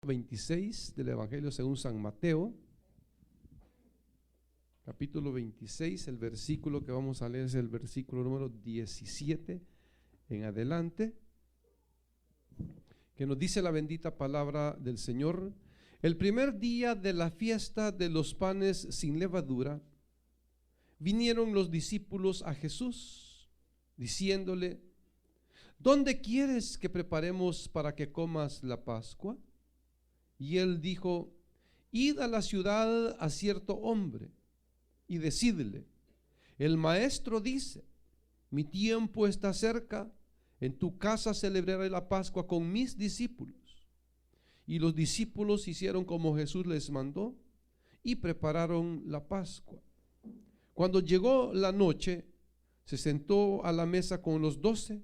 26 del Evangelio según San Mateo, capítulo 26, el versículo que vamos a leer es el versículo número 17 en adelante, que nos dice la bendita palabra del Señor. El primer día de la fiesta de los panes sin levadura, vinieron los discípulos a Jesús, diciéndole: ¿dónde quieres que preparemos para que comas la Pascua? Y él dijo: id a la ciudad a cierto hombre y decidle: el maestro dice, mi tiempo está cerca, en tu casa celebraré la Pascua con mis discípulos. Y los discípulos hicieron como Jesús les mandó y prepararon la Pascua. Cuando llegó la noche, se sentó a la mesa con los 12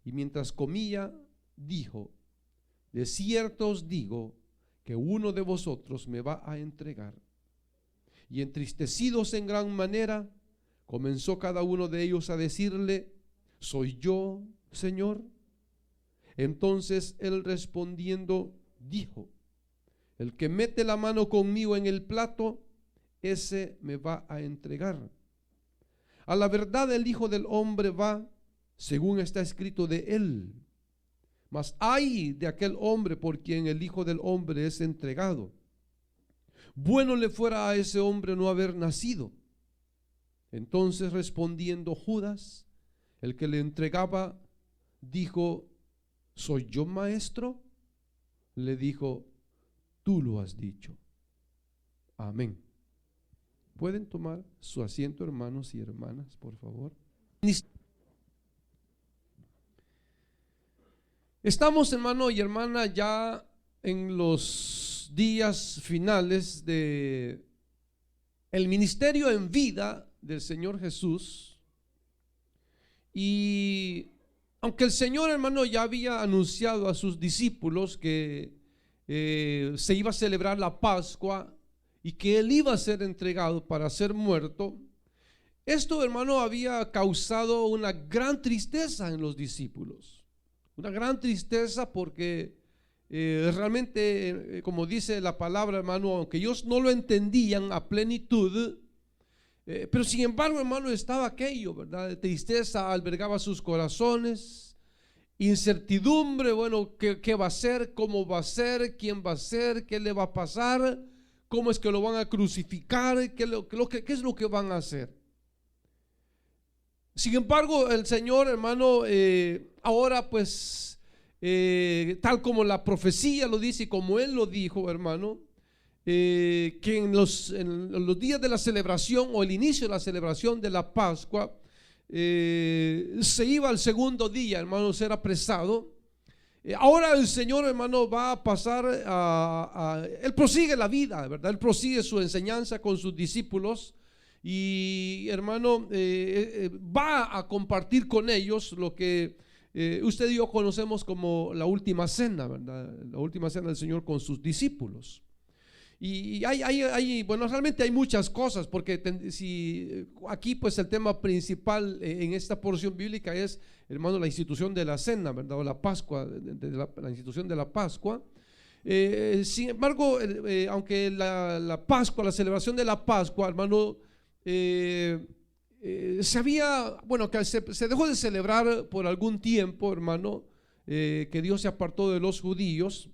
y mientras comía dijo: de cierto os digo que uno de vosotros me va a entregar. Y entristecidos en gran manera, comenzó cada uno de ellos a decirle: ¿soy yo, Señor? Entonces él respondiendo dijo: el que mete la mano conmigo en el plato, ese me va a entregar. A la verdad el Hijo del Hombre va según está escrito de él. Mas ay de aquel hombre por quien el Hijo del Hombre es entregado. Bueno le fuera a ese hombre no haber nacido. Entonces respondiendo Judas, el que le entregaba, dijo: ¿soy yo, maestro? Le dijo: tú lo has dicho. Amén. ¿Pueden tomar su asiento, hermanos y hermanas, por favor? Estamos, hermano y hermana, ya en los días finales de el ministerio en vida del Señor Jesús. Y aunque el Señor, hermano, ya había anunciado a sus discípulos que se iba a celebrar la Pascua y que Él iba a ser entregado para ser muerto, esto, hermano, había causado una gran tristeza en los discípulos. Una gran tristeza porque realmente, como dice la palabra, hermano, aunque ellos no lo entendían a plenitud, pero sin embargo, hermano, estaba aquello, ¿verdad? Tristeza albergaba sus corazones, incertidumbre, bueno, ¿qué va a ser? ¿Cómo va a ser? ¿Quién va a ser? ¿Qué le va a pasar? ¿Cómo es que lo van a crucificar? ¿Qué es lo que van a hacer? Sin embargo, el Señor, hermano, ahora pues, tal como la profecía lo dice y como Él lo dijo, hermano, que en los días de la celebración o el inicio de la celebración de la Pascua, se iba al segundo día, hermano, ser apresado. Ahora el Señor, hermano, va a pasar Él prosigue la vida, ¿verdad? Él prosigue su enseñanza con sus discípulos. Y hermano, va a compartir con ellos lo que usted y yo conocemos como la última cena, ¿verdad? La última cena del Señor con sus discípulos. Y bueno, realmente hay muchas cosas, porque si aquí pues el tema principal en esta porción bíblica es, hermano, la institución de la cena, ¿verdad? O la Pascua, la institución de la Pascua. Sin embargo, aunque la Pascua, la celebración de la Pascua, hermano, que se dejó de celebrar por algún tiempo, hermano, que Dios se apartó de los judíos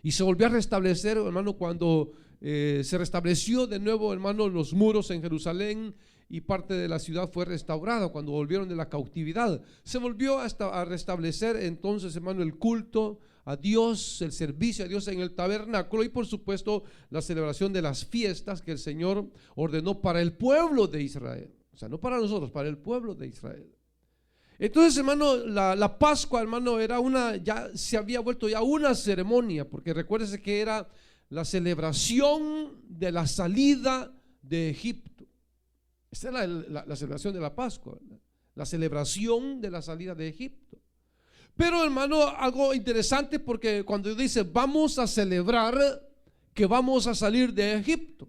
y se volvió a restablecer, hermano, cuando se restableció de nuevo, hermano, los muros en Jerusalén y parte de la ciudad fue restaurada cuando volvieron de la cautividad. Se volvió a restablecer entonces, hermano, el culto a Dios, el servicio a Dios en el tabernáculo y por supuesto la celebración de las fiestas que el Señor ordenó para el pueblo de Israel. O sea, no para nosotros, para el pueblo de Israel. Entonces, hermano, la Pascua, hermano, ya se había vuelto ya una ceremonia, porque recuérdese que era la celebración de la salida de Egipto. Esta era la celebración de la Pascua, ¿verdad? La celebración de la salida de Egipto. Pero, hermano, algo interesante, porque cuando dice vamos a celebrar que vamos a salir de Egipto,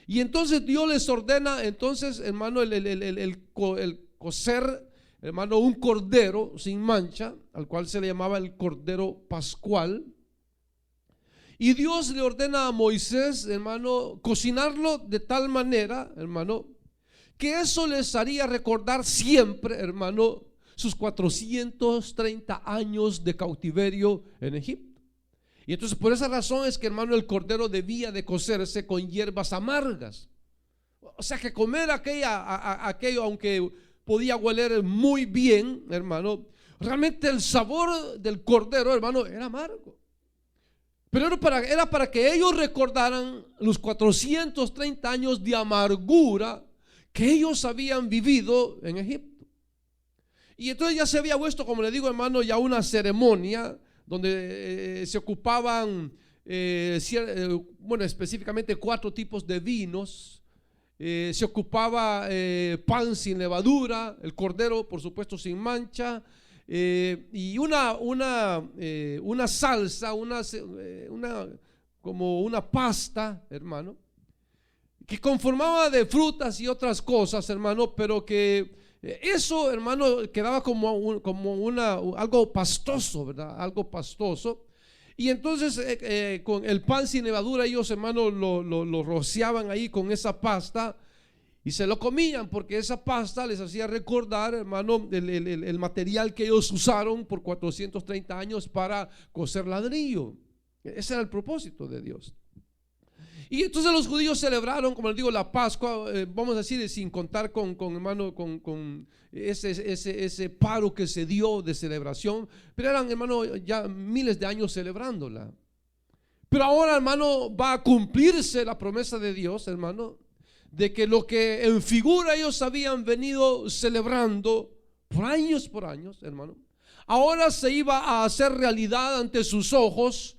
y entonces Dios les ordena, entonces, hermano, el cocer, hermano, un cordero sin mancha, al cual se le llamaba el cordero pascual. Y Dios le ordena a Moisés, hermano, cocinarlo de tal manera, hermano, que eso les haría recordar siempre, hermano, sus 430 años de cautiverio en Egipto. Y entonces por esa razón es que, hermano, el cordero debía de cocerse con hierbas amargas. O sea que comer aquello, aunque podía hueler muy bien, hermano, realmente el sabor del cordero, hermano, era amargo. Pero era para que ellos recordaran los 430 años de amargura que ellos habían vivido en Egipto. Y entonces ya se había puesto, como le digo, hermano, ya una ceremonia donde se ocupaban, bueno, específicamente 4 tipos de vinos. Se ocupaba pan sin levadura, el cordero, por supuesto, sin mancha. Y una salsa, como una pasta, hermano, que conformaba de frutas y otras cosas, hermano, pero que eso, hermano, quedaba como algo pastoso, ¿verdad? Algo pastoso. Y entonces con el pan sin levadura ellos, hermano, lo rociaban ahí con esa pasta y se lo comían, porque esa pasta les hacía recordar, hermano, el material que ellos usaron por 430 años para cocer ladrillo. Ese era el propósito de Dios. Y entonces los judíos celebraron, como les digo, la Pascua, vamos a decir, sin contar con hermano, con ese paro que se dio de celebración, pero eran, hermano, ya miles de años celebrándola. Pero ahora, hermano, va a cumplirse la promesa de Dios, hermano, de que lo que en figura ellos habían venido celebrando por años, hermano, ahora se iba a hacer realidad ante sus ojos,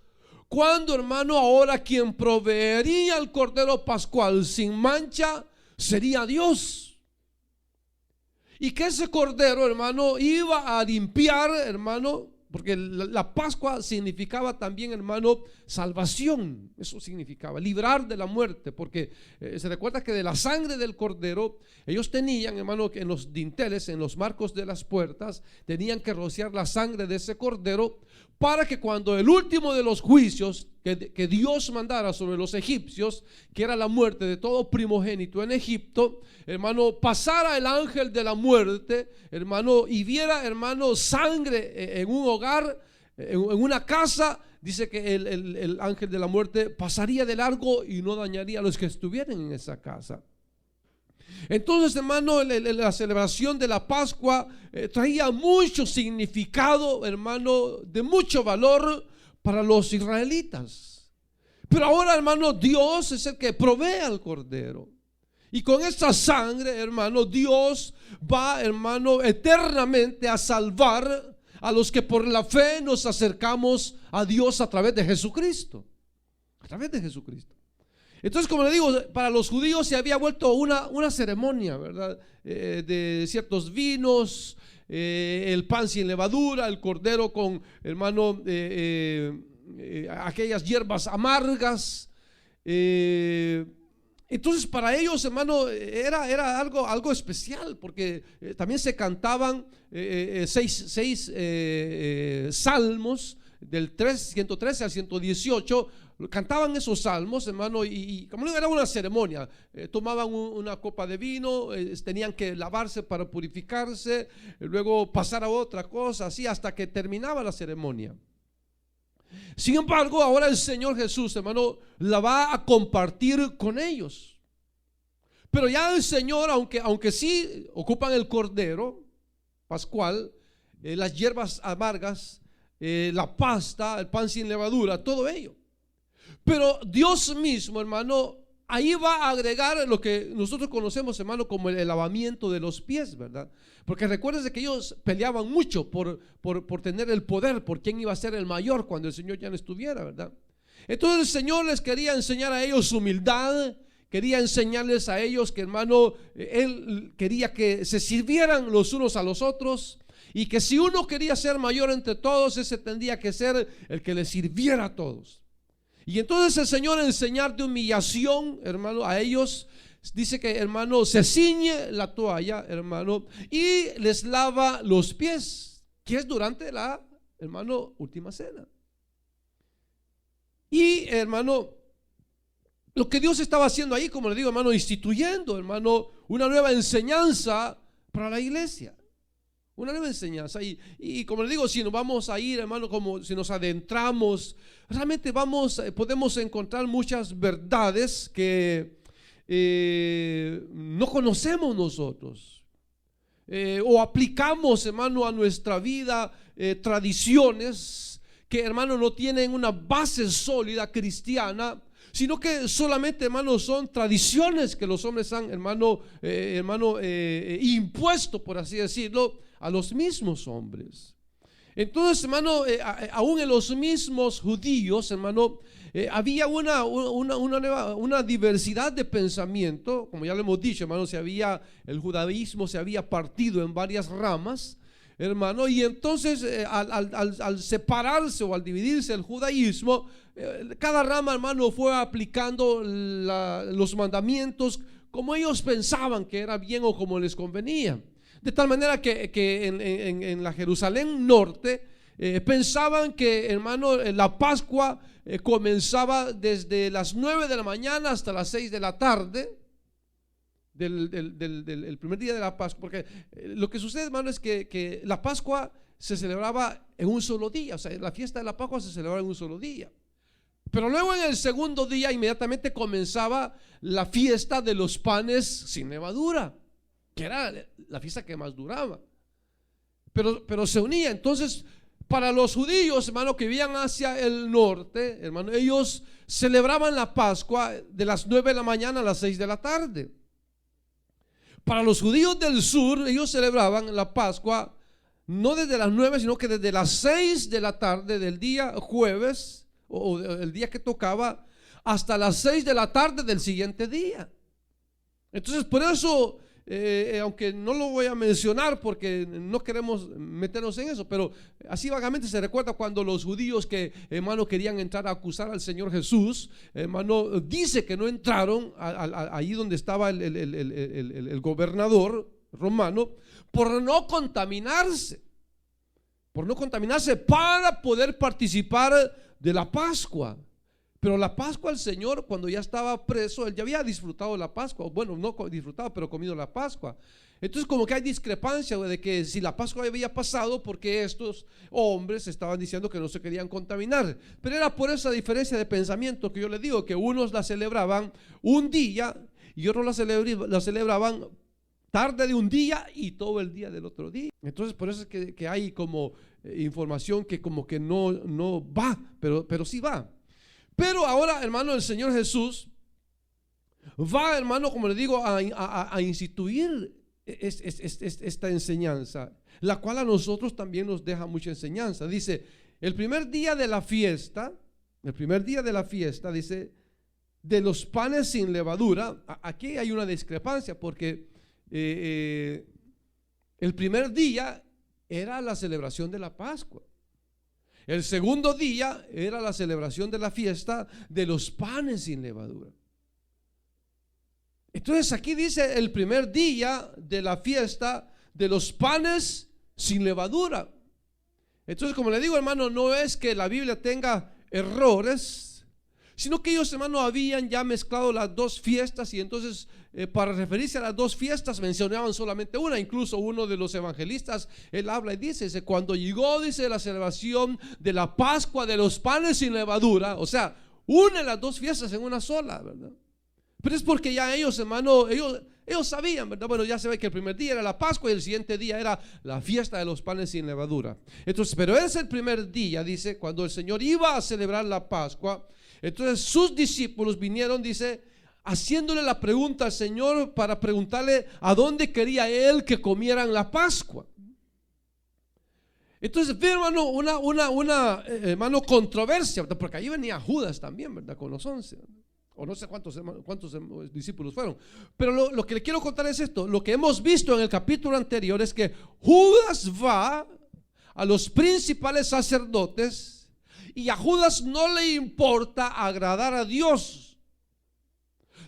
cuando, hermano, ahora quien proveería el cordero pascual sin mancha sería Dios. Y que ese cordero, hermano, iba a limpiar, hermano, porque la Pascua significaba también, hermano, salvación. Eso significaba, librar de la muerte, porque se recuerda que de la sangre del cordero, ellos tenían, hermano, que en los dinteles, en los marcos de las puertas, tenían que rociar la sangre de ese cordero, para que cuando el último de los juicios que Dios mandara sobre los egipcios, que era la muerte de todo primogénito en Egipto, hermano, pasara el ángel de la muerte, hermano, y viera, hermano, sangre en un hogar, en una casa, dice que el ángel de la muerte pasaría de largo y no dañaría a los que estuvieran en esa casa. Entonces, hermano, la celebración de la Pascua traía mucho significado, hermano, de mucho valor para los israelitas. Pero ahora, hermano, Dios es el que provee al cordero. Y con esta sangre, hermano, Dios va, hermano, eternamente a salvar a los que por la fe nos acercamos a Dios a través de Jesucristo. A través de Jesucristo. Entonces, como le digo, para los judíos se había vuelto una ceremonia, ¿verdad? De ciertos vinos, el pan sin levadura, el cordero con, hermano, aquellas hierbas amargas. Entonces, para ellos, hermano, era algo especial, porque también se cantaban seis salmos, del 113 al 118. Cantaban esos salmos, hermano, y como era una ceremonia, tomaban una copa de vino, tenían que lavarse para purificarse, luego pasar a otra cosa, así hasta que terminaba la ceremonia. Sin embargo, ahora el Señor Jesús, hermano, la va a compartir con ellos. Pero ya el Señor, aunque sí ocupan el cordero pascual, las hierbas amargas, la pasta, el pan sin levadura, todo ello. Pero Dios mismo, hermano, ahí va a agregar lo que nosotros conocemos, hermano, como el lavamiento de los pies, ¿verdad? Porque recuerden que ellos peleaban mucho por tener el poder, por quién iba a ser el mayor cuando el Señor ya no estuviera, ¿verdad? Entonces el Señor les quería enseñar a ellos humildad, quería enseñarles a ellos que, hermano, Él quería que se sirvieran los unos a los otros, y que si uno quería ser mayor entre todos, ese tendría que ser el que les sirviera a todos. Y entonces el Señor, en señal de humillación, hermano, a ellos dice que, hermano, se ciñe la toalla, hermano, y les lava los pies, que es durante la, hermano, última cena. Y hermano, lo que Dios estaba haciendo ahí, como le digo, hermano, instituyendo, hermano, una nueva enseñanza para la iglesia. Una nueva enseñanza. Y como le digo, si nos vamos a ir, hermano, como si nos adentramos, realmente podemos encontrar muchas verdades que no conocemos nosotros. O aplicamos, hermano, a nuestra vida tradiciones que, hermano, no tienen una base sólida cristiana, sino que solamente, hermano, son tradiciones que los hombres han, hermano, impuesto, por así decirlo, a los mismos hombres. Entonces, hermano, aún en los mismos judíos, hermano, había una diversidad de pensamiento. Como ya lo hemos dicho, hermano, el judaísmo se había partido en varias ramas, hermano, y entonces al separarse o al dividirse el judaísmo, cada rama, hermano, fue aplicando los mandamientos como ellos pensaban que era bien o como les convenía. De tal manera que en la Jerusalén norte pensaban que, hermano, la Pascua comenzaba desde las 9 de la mañana hasta las 6 de la tarde del primer día de la Pascua, porque lo que sucede, hermano, es que la Pascua se celebraba en un solo día. O sea, la fiesta de la Pascua se celebraba en un solo día. Pero luego en el segundo día inmediatamente comenzaba la fiesta de los panes sin levadura, que era la fiesta que más duraba, pero se unía. Entonces, para los judíos, hermano, que vivían hacia el norte, hermano, ellos celebraban la Pascua de las 9 de la mañana a las 6 de la tarde. Para los judíos del sur, ellos celebraban la Pascua no desde las 9, sino que desde las 6 de la tarde del día jueves, o el día que tocaba, hasta las 6 de la tarde del siguiente día. Entonces, por eso, aunque no lo voy a mencionar porque no queremos meternos en eso, pero así vagamente se recuerda cuando los judíos que, hermano, querían entrar a acusar al Señor Jesús, hermano, dice que no entraron ahí donde estaba el gobernador romano, por no contaminarse para poder participar de la Pascua. Pero la Pascua, el Señor, cuando ya estaba preso, él ya había disfrutado la Pascua. Bueno, no disfrutado, pero comido la Pascua. Entonces, como que hay discrepancia de que si la Pascua había pasado, porque estos hombres estaban diciendo que no se querían contaminar. Pero era por esa diferencia de pensamiento que yo les digo, que unos la celebraban un día y otros la celebraban tarde de un día y todo el día del otro día. Entonces, por eso es que hay como información que como que no va, pero sí va. Pero ahora, hermano, el Señor Jesús va, hermano, como le digo, a instituir esta enseñanza, la cual a nosotros también nos deja mucha enseñanza. Dice, el primer día de la fiesta, dice, de los panes sin levadura. Aquí hay una discrepancia porque el primer día era la celebración de la Pascua. El segundo día era la celebración de la fiesta de los panes sin levadura. Entonces aquí dice el primer día de la fiesta de los panes sin levadura. Entonces, como le digo, hermano, no es que la Biblia tenga errores, sino que ellos, hermano, habían ya mezclado las dos fiestas y entonces para referirse a las dos fiestas mencionaban solamente una. Incluso uno de los evangelistas, él habla y dice, cuando llegó, dice, la celebración de la Pascua de los panes sin levadura, o sea, une las dos fiestas en una sola, ¿verdad? Pero es porque ya ellos, hermano, ellos sabían, ¿verdad? Bueno, ya se ve que el primer día era la Pascua y el siguiente día era la fiesta de los panes sin levadura. Entonces, pero es el primer día, dice, cuando el Señor iba a celebrar la Pascua. Entonces sus discípulos vinieron, dice, haciéndole la pregunta al Señor para preguntarle a dónde quería él que comieran la Pascua. Entonces, ve, hermano, hermano, controversia, ¿verdad? Porque ahí venía Judas también, ¿verdad? Con los 11, o no sé cuántos discípulos fueron. Pero lo que le quiero contar es esto. Lo que hemos visto en el capítulo anterior es que Judas va a los principales sacerdotes y a Judas no le importa agradar a Dios,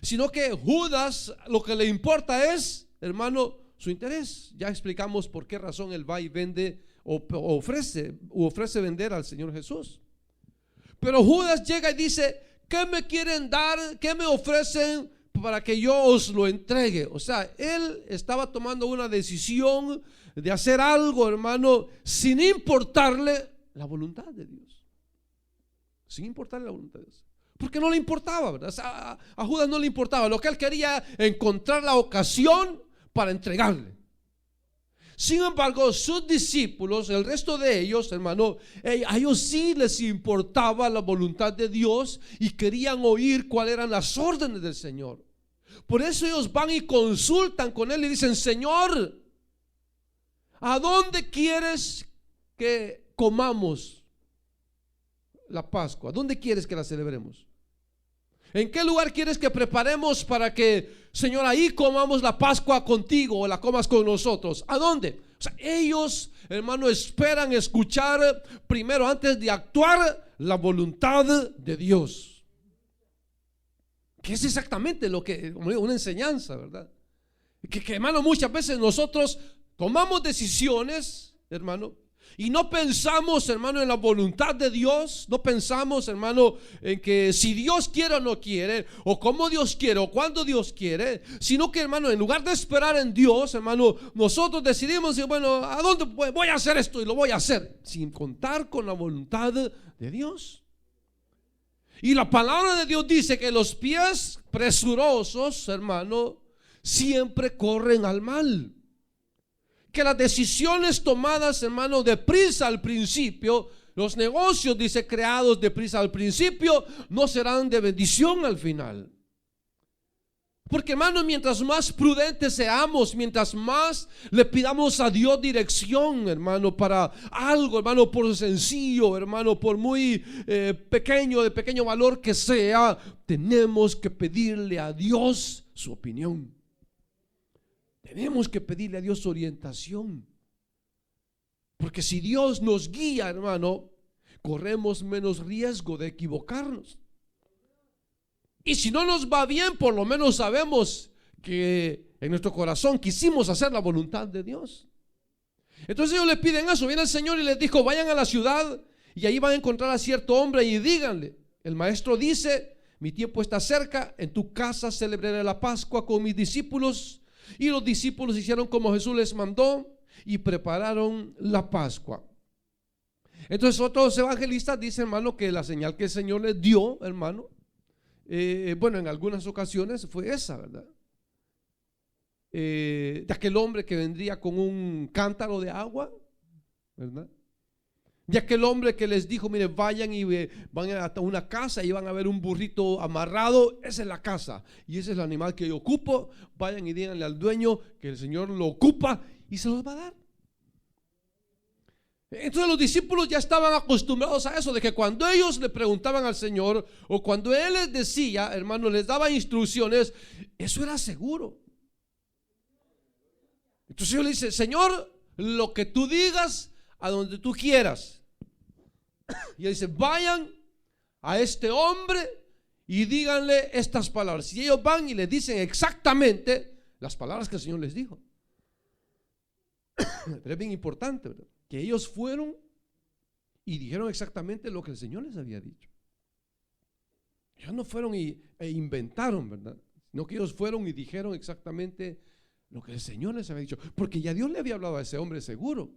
sino que Judas lo que le importa es, hermano, su interés. Ya explicamos por qué razón él va y vende o ofrece vender al Señor Jesús. Pero Judas llega y dice, ¿Qué me quieren dar? ¿Qué me ofrecen para que yo os lo entregue? O sea, él estaba tomando una decisión de hacer algo, hermano, sin importarle la voluntad de Dios. Sin importarle la voluntad de Dios. Porque no le importaba, ¿verdad? O sea, a Judas no le importaba. Lo que él quería, encontrar la ocasión para entregarle. Sin embargo, sus discípulos, el resto de ellos, hermano, a ellos sí les importaba la voluntad de Dios y querían oír cuáles eran las órdenes del Señor. Por eso ellos van y consultan con él y dicen: Señor, ¿a dónde quieres que comamos la Pascua? ¿Dónde quieres que la celebremos? ¿En qué lugar quieres que preparemos para que, Señor, ahí comamos la Pascua contigo o la comas con nosotros? ¿A dónde? O sea, ellos, hermano, esperan escuchar primero, antes de actuar, la voluntad de Dios. Que es exactamente lo que, una enseñanza, ¿verdad? Que hermano, muchas veces nosotros tomamos decisiones, hermano, y no pensamos, hermano, en la voluntad de Dios. No pensamos, hermano, en que si Dios quiere o no quiere, o cómo Dios quiere, o cuándo Dios quiere. Sino que, hermano, en lugar de esperar en Dios, hermano, nosotros decidimos, bueno, ¿a dónde voy a hacer esto? Y lo voy a hacer, sin contar con la voluntad de Dios. Y la palabra de Dios dice que los pies presurosos, hermano, siempre corren al mal. Que las decisiones tomadas, hermano, deprisa al principio, los negocios, dice, creados deprisa al principio, no serán de bendición al final. Porque, hermano, mientras más prudentes seamos, mientras más le pidamos a Dios dirección, hermano, para algo, hermano, por sencillo, hermano, por muy pequeño, de pequeño valor que sea, tenemos que pedirle a Dios su opinión. Tenemos que pedirle a Dios orientación. Porque si Dios nos guía, hermano, corremos menos riesgo de equivocarnos. Y si no nos va bien, por lo menos sabemos que en nuestro corazón quisimos hacer la voluntad de Dios. Entonces ellos le piden eso. Viene el Señor y les dijo: vayan a la ciudad y ahí van a encontrar a cierto hombre y díganle: el maestro dice, mi tiempo está cerca, en tu casa celebraré la Pascua con mis discípulos. Y los discípulos hicieron como Jesús les mandó y prepararon la Pascua. Entonces otros evangelistas dicen, hermano, que la señal que el Señor les dio, hermano, bueno, en algunas ocasiones fue esa, ¿verdad? De aquel hombre que vendría con un cántaro de agua, ¿verdad? De aquel hombre que les dijo: mire, vayan y van a una casa y van a ver un burrito amarrado. Esa es la casa y ese es el animal que yo ocupo. Vayan y díganle al dueño que el Señor lo ocupa y se los va a dar. Entonces los discípulos ya estaban acostumbrados a eso, de que cuando ellos le preguntaban al Señor, o cuando Él les decía, hermano, les daba instrucciones, eso era seguro. Entonces yo le dice: Señor, lo que tú digas, a donde tú quieras. Y él dice: vayan a este hombre y díganle estas palabras. Y ellos van y le dicen exactamente las palabras que el Señor les dijo. Pero es bien importante, ¿verdad?, que ellos fueron y dijeron exactamente lo que el Señor les había dicho. Ellos no fueron e inventaron, ¿verdad?, sino que ellos fueron y dijeron exactamente lo que el Señor les había dicho. Porque ya Dios le había hablado a ese hombre seguro.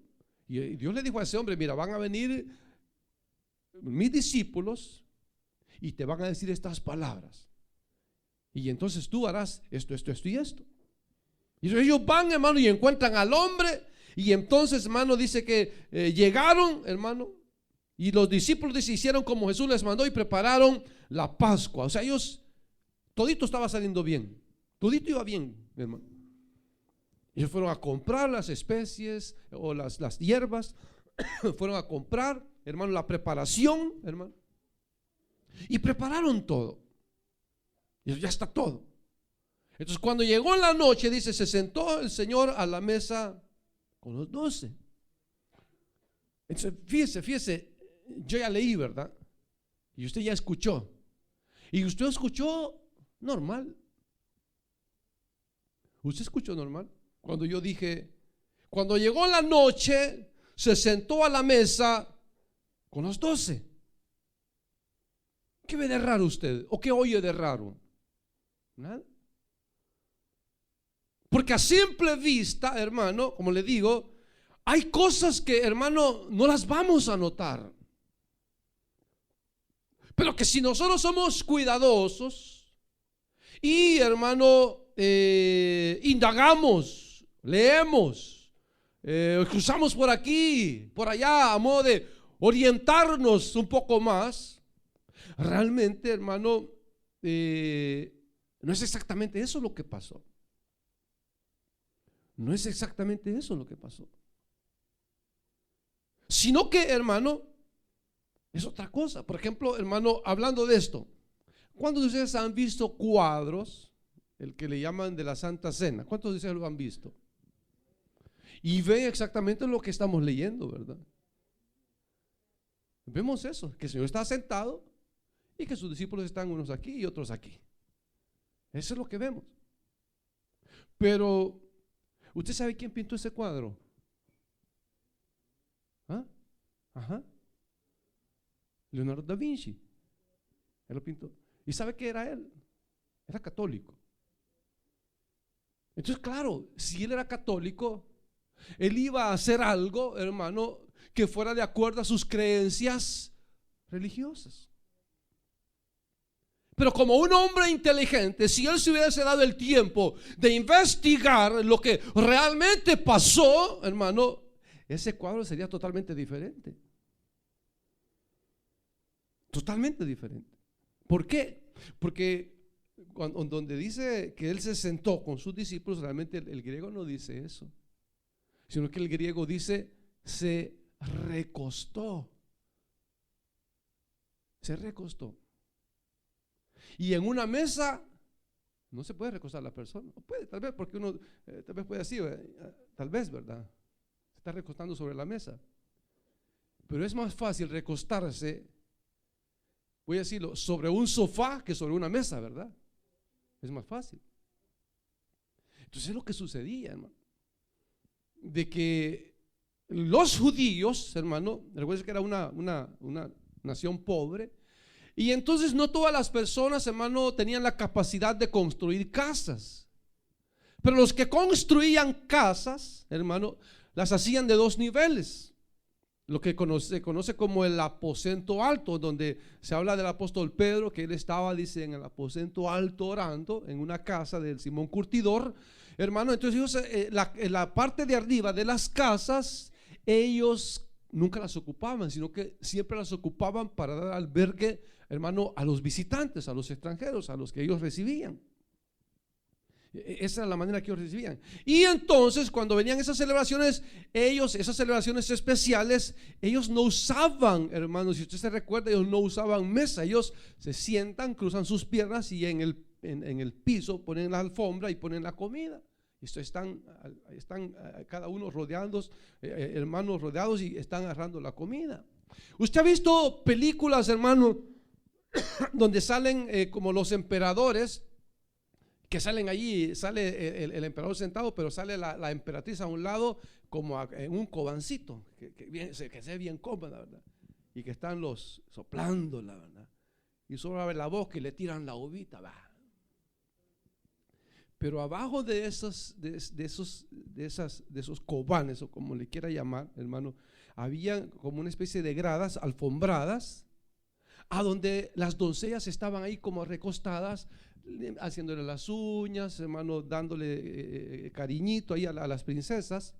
Y Dios le dijo a ese hombre: mira, van a venir mis discípulos y te van a decir estas palabras. Y entonces tú harás esto, esto, esto y esto. Y ellos van, hermano, y encuentran al hombre. Y entonces, hermano, dice que llegaron, hermano, y los discípulos hicieron como Jesús les mandó y prepararon la Pascua. O sea, ellos, todito estaba saliendo bien, todito iba bien, hermano. Ellos fueron a comprar las especies o las hierbas. Fueron a comprar, hermano, la preparación, hermano, y prepararon todo. Y ya está todo. Entonces cuando llegó la noche, dice, se sentó el Señor a la mesa con los 12. Entonces fíjese, yo ya leí, ¿verdad? Y usted ya escuchó. Y usted escuchó normal. ¿Usted escuchó normal? Cuando yo dije, cuando llegó la noche, se sentó a la mesa con los 12. ¿Qué ve de raro usted? ¿O qué oye de raro? Nada. Porque a simple vista, hermano, como le digo, hay cosas que, hermano, no las vamos a notar. Pero que si nosotros somos cuidadosos y, hermano, indagamos, leemos, cruzamos por aquí, por allá, a modo de orientarnos un poco más, realmente, hermano, no es exactamente eso lo que pasó. No es exactamente eso lo que pasó. Sino que, hermano, es otra cosa. Por ejemplo, hermano, hablando de esto, ¿cuántos de ustedes han visto cuadros, el que le llaman de la Santa Cena? ¿Cuántos de ustedes lo han visto? Y ven exactamente lo que estamos leyendo, ¿verdad? Vemos eso, que el Señor está sentado y que sus discípulos están unos aquí y otros aquí. Eso es lo que vemos. Pero, ¿usted sabe quién pintó ese cuadro? ¿Ah? Ajá. Leonardo da Vinci. Él lo pintó. ¿Y sabe qué era él? Era católico. Entonces, claro, si él era católico, él iba a hacer algo, hermano, que fuera de acuerdo a sus creencias religiosas. Pero como un hombre inteligente, si él se hubiese dado el tiempo de investigar lo que realmente pasó, hermano, ese cuadro sería totalmente diferente. Totalmente diferente. ¿Por qué? Porque donde dice que él se sentó con sus discípulos, realmente el griego no dice eso, sino que el griego dice se recostó. Se recostó. Y en una mesa no se puede recostar la persona. Puede, tal vez, porque uno tal vez puede así, tal vez, ¿verdad? Se está recostando sobre la mesa. Pero es más fácil recostarse, voy a decirlo, sobre un sofá que sobre una mesa, ¿verdad? Es más fácil. Entonces es lo que sucedía, hermano, de que los judíos, hermano, recuerden que era una nación pobre, y entonces no todas las personas, hermano, tenían la capacidad de construir casas. Pero los que construían casas, hermano, las hacían de dos niveles. Lo que se conoce como el aposento alto, donde se habla del apóstol Pedro, que él estaba, dice, en el aposento alto orando, en una casa del Simón Curtidor. Hermano, entonces ellos, la parte de arriba de las casas, ellos nunca las ocupaban, sino que siempre las ocupaban para dar albergue, hermano, a los visitantes, a los extranjeros, a los que ellos recibían. Esa es la manera que ellos recibían. Y entonces cuando venían esas celebraciones, esas celebraciones especiales, ellos no usaban, hermanos, si usted se recuerda, ellos no usaban mesa. Ellos se sientan, cruzan sus piernas y en el piso ponen la alfombra y ponen la comida. Están cada uno rodeados, hermanos rodeados, y están agarrando la comida. Usted ha visto películas, hermano, donde salen como los emperadores, que salen allí, sale el emperador sentado, pero sale la emperatriz a un lado como en un cobancito, que se ve bien cómoda, ¿verdad? Y que están los soplándola, ¿verdad? Y solo abre la boca y le tiran la uvita, va. Pero abajo de esos cobanes, o como le quiera llamar, hermano, había como una especie de gradas alfombradas, a donde las doncellas estaban ahí como recostadas, haciéndole las uñas, hermano, dándole cariñito ahí a las princesas.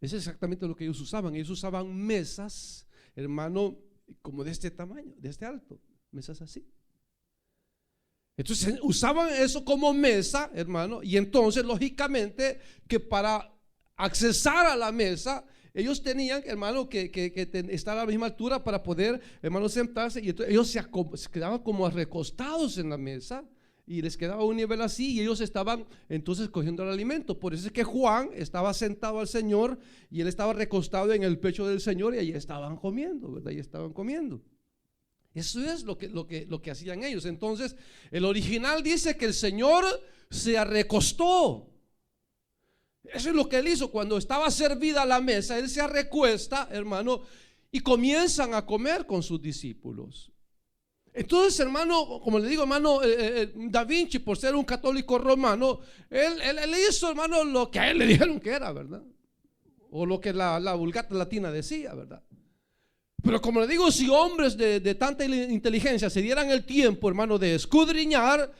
Es exactamente lo que ellos usaban. Ellos usaban mesas, hermano, como de este tamaño, de este alto, mesas así. Entonces usaban eso como mesa, hermano, y entonces lógicamente que para accesar a la mesa ellos tenían, hermano, que estar a la misma altura para poder, hermano, sentarse, y entonces ellos se quedaban como recostados en la mesa y les quedaba un nivel así, y ellos estaban entonces cogiendo el alimento. Por eso es que Juan estaba sentado al Señor y él estaba recostado en el pecho del Señor, y allí estaban comiendo, ¿verdad? Y estaban comiendo. Eso es lo que hacían ellos. Entonces el original dice que el Señor se recostó. Eso es lo que él hizo cuando estaba servida la mesa. Él se recuesta, hermano, y comienzan a comer con sus discípulos. Entonces, hermano, como le digo, hermano, Da Vinci, por ser un católico romano, él hizo, hermano, lo que a él le dijeron que era, ¿verdad? O lo que la Vulgata Latina decía, ¿verdad? Pero como le digo, si hombres de tanta inteligencia se dieran el tiempo, hermano, de escudriñar,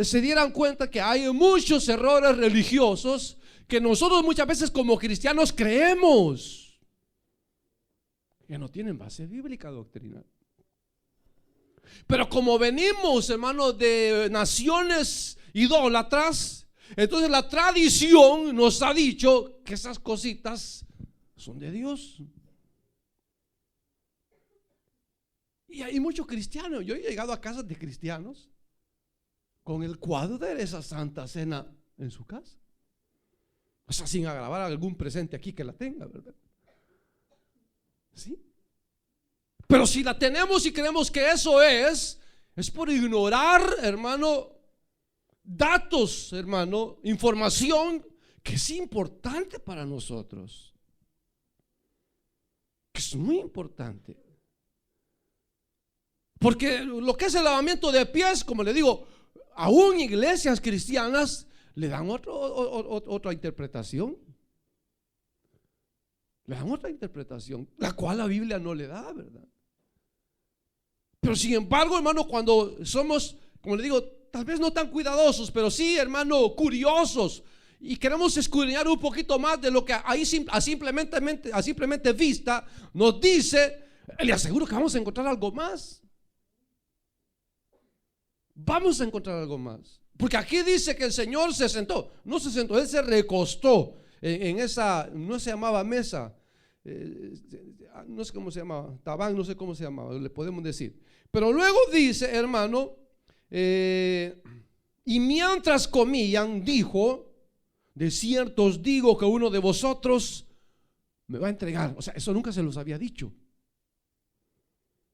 se dieran cuenta que hay muchos errores religiosos que nosotros muchas veces como cristianos creemos que no tienen base bíblica doctrinal. Pero como venimos, hermano, de naciones idólatras, entonces la tradición nos ha dicho que esas cositas son de Dios. Y hay muchos cristianos. Yo he llegado a casas de cristianos con el cuadro de esa Santa Cena en su casa. O sea, sin agravar algún presente aquí que la tenga, ¿verdad? ¿Sí? Pero si la tenemos y creemos que eso es por ignorar, hermano, datos, hermano, información que es importante para nosotros. Que es muy importante. Porque lo que es el lavamiento de pies, como le digo, aún iglesias cristianas le dan otra interpretación. Le dan otra interpretación, la cual la Biblia no le da, ¿verdad? Pero sin embargo, hermano, cuando somos, como le digo, tal vez no tan cuidadosos, pero sí, hermano, curiosos, y queremos escudriñar un poquito más de lo que ahí a simplemente vista nos dice, le aseguro que vamos a encontrar algo más. Vamos a encontrar algo más. Porque aquí dice que el Señor se sentó. No se sentó, Él se recostó en esa, no se llamaba mesa, no sé cómo se llamaba, tabán, no sé cómo se llamaba, le podemos decir. Pero luego dice, hermano, y mientras comían, dijo, de cierto os digo que uno de vosotros me va a entregar. O sea, eso nunca se los había dicho.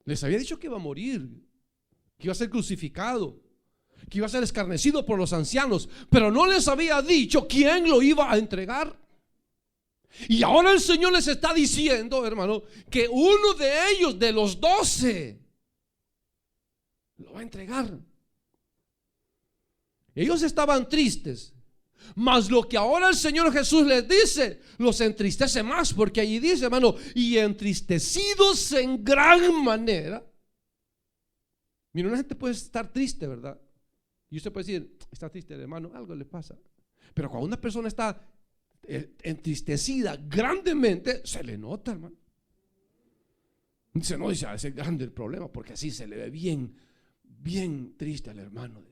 Les había dicho que iba a morir, que iba a ser crucificado, que iba a ser escarnecido por los ancianos, pero no les había dicho quién lo iba a entregar. Y ahora el Señor les está diciendo, hermano, que uno de ellos, de los 12, lo va a entregar. Ellos estaban tristes, mas lo que ahora el Señor Jesús les dice los entristece más, porque allí dice, hermano, y entristecidos en gran manera. Mira, una gente puede estar triste, ¿verdad? Y usted puede decir, está triste el hermano, algo le pasa. Pero cuando una persona está entristecida grandemente, se le nota, hermano. Dice, no, dice, es grande el problema, porque así se le ve bien triste al hermano.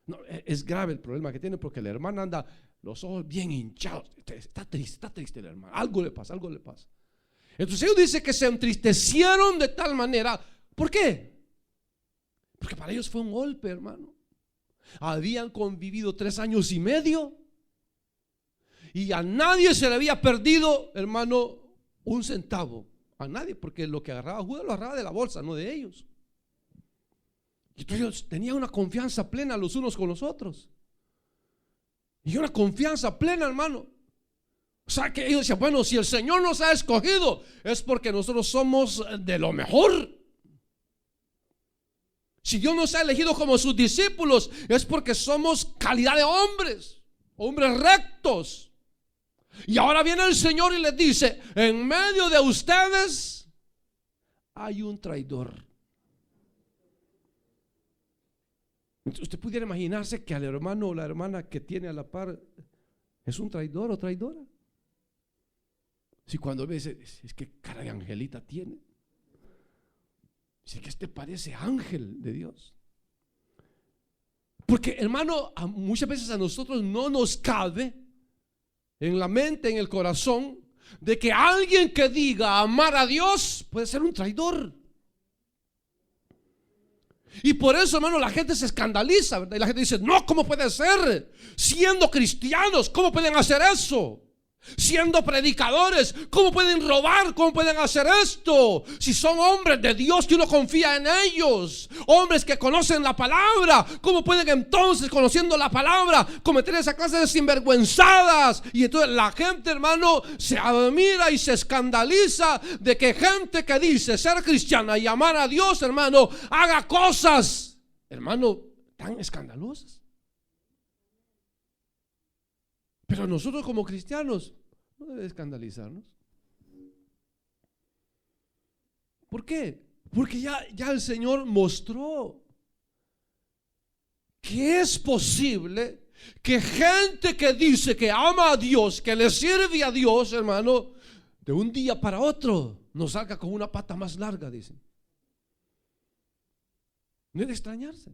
No, es grave el problema que tiene, porque el hermano anda los ojos bien hinchados. Está triste el hermano. Algo le pasa. Entonces ellos dicen que se entristecieron de tal manera. ¿Por qué? Porque para ellos fue un golpe, hermano. Habían convivido 3 años y medio y a nadie se le había perdido, hermano, un centavo. A nadie, porque lo que agarraba Judas lo agarraba de la bolsa, no de ellos. Y entonces ellos tenían una confianza plena los unos con los otros. Y una confianza plena, hermano. O sea que ellos decían, bueno, si el Señor nos ha escogido, es porque nosotros somos de lo mejor. Si Dios nos ha elegido como sus discípulos, es porque somos calidad de hombres rectos. Y ahora viene el Señor y les dice, en medio de ustedes hay un traidor. Usted pudiera imaginarse que al hermano o la hermana que tiene a la par es un traidor o traidora. Si cuando ve, es que cara de angelita tiene. Si que este parece ángel de Dios. Porque, hermano, muchas veces a nosotros no nos cabe en la mente, en el corazón, de que alguien que diga amar a Dios puede ser un traidor. Y por eso, hermano, la gente se escandaliza, ¿verdad? Y la gente dice, no, ¿cómo puede ser? Siendo cristianos, ¿cómo pueden hacer eso? siendo predicadores. ¿Cómo pueden robar? ¿Cómo pueden hacer esto? Si son hombres de Dios que uno confía en ellos, hombres que conocen la palabra, ¿cómo pueden entonces, conociendo la palabra, cometer esa clase de sinvergüenzadas? Y entonces la gente, hermano, se admira y se escandaliza de que gente que dice ser cristiana y amar a Dios, hermano, haga cosas, hermano, tan escandalosas. Pero nosotros como cristianos no debe escandalizarnos. ¿Por qué? Porque ya el Señor mostró que es posible que gente que dice que ama a Dios, que le sirve a Dios, hermano, de un día para otro nos salga con una pata más larga, dicen. No es de extrañarse.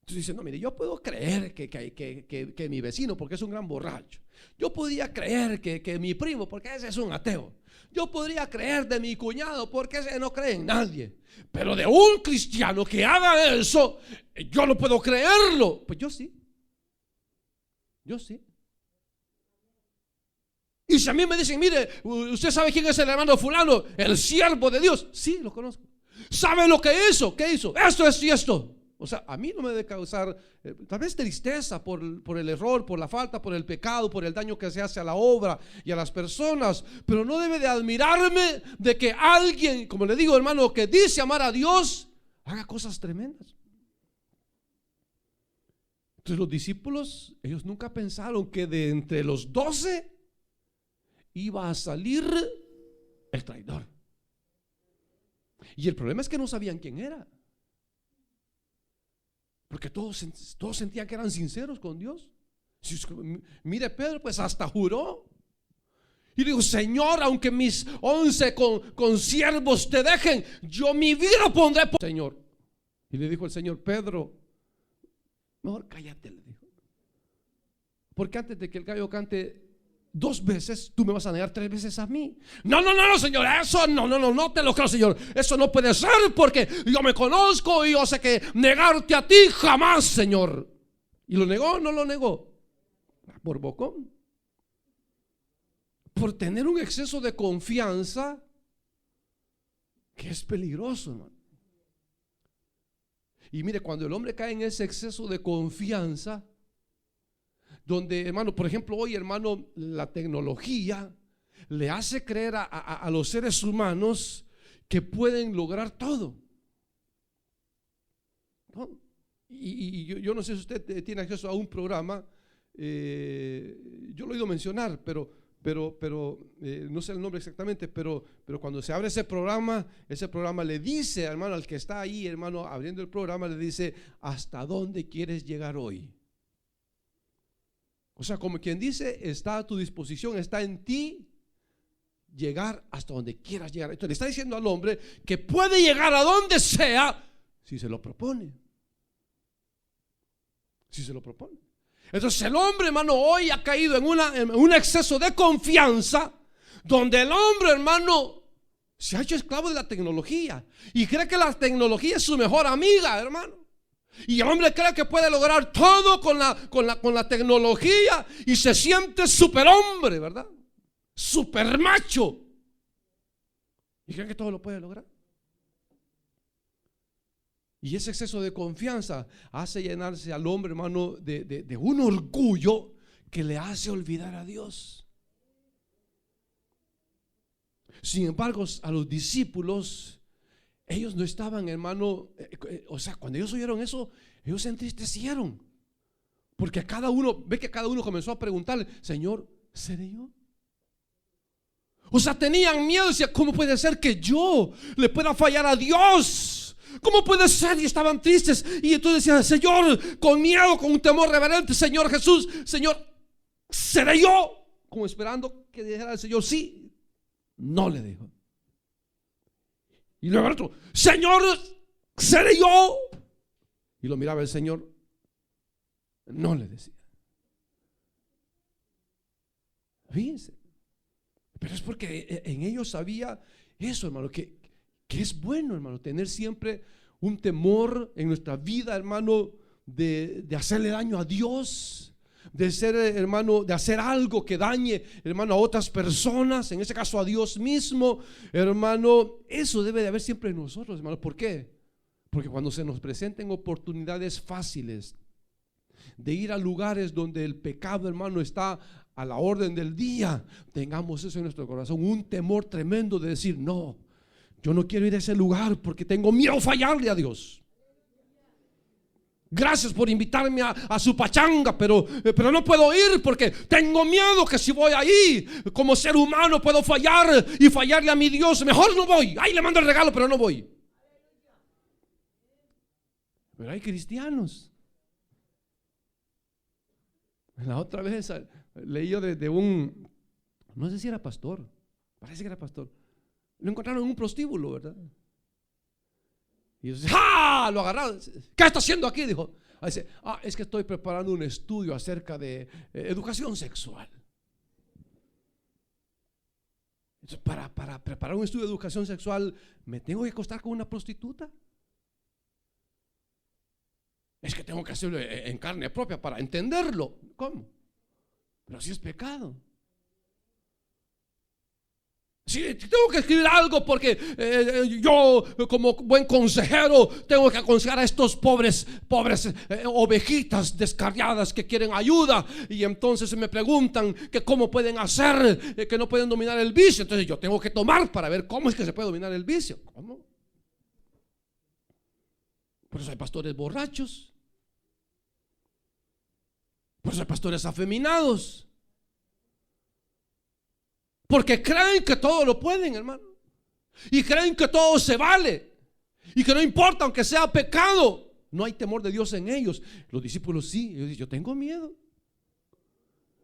Entonces dice, no, mire, yo puedo creer que mi vecino, porque es un gran borracho. Yo podría creer que mi primo, porque ese es un ateo. Yo podría creer de mi cuñado, porque ese no cree en nadie. Pero de un cristiano que haga eso, yo no puedo creerlo. Pues yo sí. Yo sí. Y si a mí me dicen, mire, ¿usted sabe quién es el hermano fulano? El siervo de Dios. Sí, lo conozco. ¿Sabe lo que hizo? ¿Qué hizo? Esto, esto y esto. O sea, a mí no me debe causar tal vez tristeza por el error, por la falta, por el pecado, por el daño que se hace a la obra y a las personas, pero no debe de admirarme de que alguien, como le digo, hermano, que dice amar a Dios, haga cosas tremendas. Entonces los discípulos, ellos nunca pensaron que de entre los 12 iba a salir el traidor. Y el problema es que no sabían quién era. Porque todos sentían que eran sinceros con Dios. Mire, Pedro pues hasta juró. Y dijo, Señor, aunque mis 11 consiervos te dejen, yo mi vida pondré por Señor. Y le dijo el Señor, Pedro, mejor cállate, le dijo. Porque antes de que el gallo cante 2 veces, tú me vas a negar 3 veces a mí. No, Señor, eso no te lo creo, Señor. Eso no puede ser, porque yo me conozco y yo sé que negarte a ti jamás, Señor. ¿Y lo negó? No lo negó. Por bocón. Por tener un exceso de confianza que es peligroso, hermano. Y mire, cuando el hombre cae en ese exceso de confianza, donde, hermano, por ejemplo, hoy, hermano, la tecnología le hace creer a los seres humanos que pueden lograr todo, ¿no? Y yo no sé si usted tiene acceso a un programa, yo lo he oído mencionar, pero no sé el nombre exactamente, pero cuando se abre ese programa le dice, hermano, al que está ahí, hermano, abriendo el programa, le dice, ¿hasta dónde quieres llegar hoy? O sea, como quien dice, está a tu disposición, está en ti llegar hasta donde quieras llegar. Entonces le está diciendo al hombre que puede llegar a donde sea si se lo propone. Si se lo propone. Entonces el hombre, hermano, hoy ha caído en un exceso de confianza, donde el hombre, hermano, se ha hecho esclavo de la tecnología y cree que la tecnología es su mejor amiga, hermano. Y el hombre cree que puede lograr todo con la tecnología y se siente superhombre, ¿verdad? Supermacho. Y cree que todo lo puede lograr. Y ese exceso de confianza hace llenarse al hombre, hermano, de un orgullo que le hace olvidar a Dios. Sin embargo, a los discípulos, ellos no estaban, hermano, o sea, cuando ellos oyeron eso, ellos se entristecieron. Porque cada uno comenzó a preguntarle, Señor, ¿seré yo? O sea, tenían miedo, decían, ¿cómo puede ser que yo le pueda fallar a Dios? ¿Cómo puede ser? Y estaban tristes. Y entonces decían, Señor, con miedo, con un temor reverente, Señor Jesús, Señor, ¿seré yo? Como esperando que dijera el Señor, sí. No le dijo. Y luego el otro, Señor, ¿seré yo? Y lo miraba el Señor, no le decía. Fíjense. Pero es porque en ellos había eso, hermano, que es bueno, hermano, tener siempre un temor en nuestra vida, hermano, de hacerle daño a Dios, de ser, hermano, de hacer algo que dañe, hermano, a otras personas, en ese caso a Dios mismo, hermano, eso debe de haber siempre en nosotros, hermano. ¿Por qué? Porque cuando se nos presenten oportunidades fáciles de ir a lugares donde el pecado, hermano, está a la orden del día, tengamos eso en nuestro corazón, un temor tremendo de decir: no, yo no quiero ir a ese lugar porque tengo miedo a fallarle a Dios. Gracias por invitarme a su pachanga, pero no puedo ir porque tengo miedo que si voy ahí, como ser humano, puedo fallar y fallarle a mi Dios. Mejor no voy. Ahí le mando el regalo, pero no voy. Pero hay cristianos. La otra vez leí yo de un, no sé si era pastor, parece que era pastor. Lo encontraron en un prostíbulo, ¿verdad? Y dice: ¡ah! Lo agarraron. ¿Qué está haciendo aquí? Dijo. Dice: es que estoy preparando un estudio acerca de educación sexual. Entonces, para preparar un estudio de educación sexual, ¿me tengo que acostar con una prostituta? Es que tengo que hacerlo en carne propia para entenderlo. ¿Cómo? Pero si es pecado. Si tengo que escribir algo porque yo, como buen consejero, tengo que aconsejar a estos pobres ovejitas descarriadas que quieren ayuda, y entonces me preguntan que cómo pueden hacer, que no pueden dominar el vicio. Entonces yo tengo que tomar para ver cómo es que se puede dominar el vicio. ¿Cómo? Por eso hay pastores borrachos, por eso hay pastores afeminados, porque creen que todo lo pueden, hermano, y creen que todo se vale, y que no importa aunque sea pecado. No hay temor de Dios en ellos. Los discípulos sí. Ellos dicen: yo tengo miedo.